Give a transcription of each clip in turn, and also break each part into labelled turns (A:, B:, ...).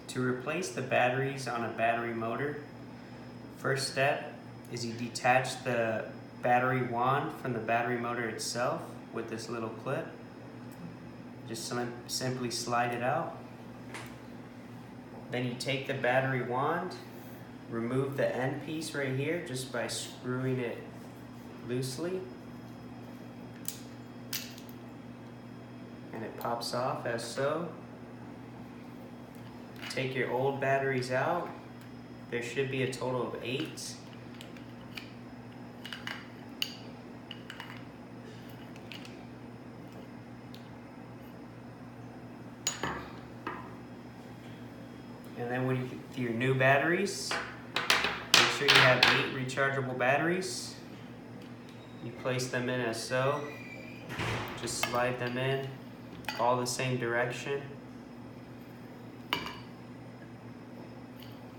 A: To replace the batteries on a battery motor, first step is you detach the battery wand from the battery motor itself with this little clip. Just simply slide it out. Then you take the battery wand, remove the end piece right here just by screwing it loosely. And it pops off as so. Take your old batteries out. There should be a total of 8. And then with your new batteries, make sure you have 8 rechargeable batteries. You place them in as so. Just slide them in, all the same direction.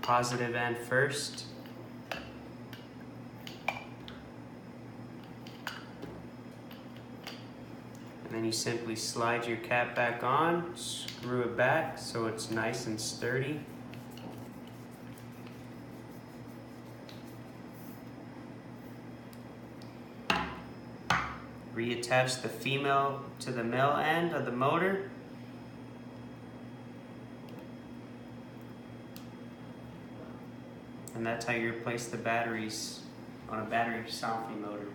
A: Positive end first. And then you simply slide your cap back on, screw it back so it's nice and sturdy. Reattach the female to the male end of the motor. And that's how you replace the batteries on a battery Somfy motor.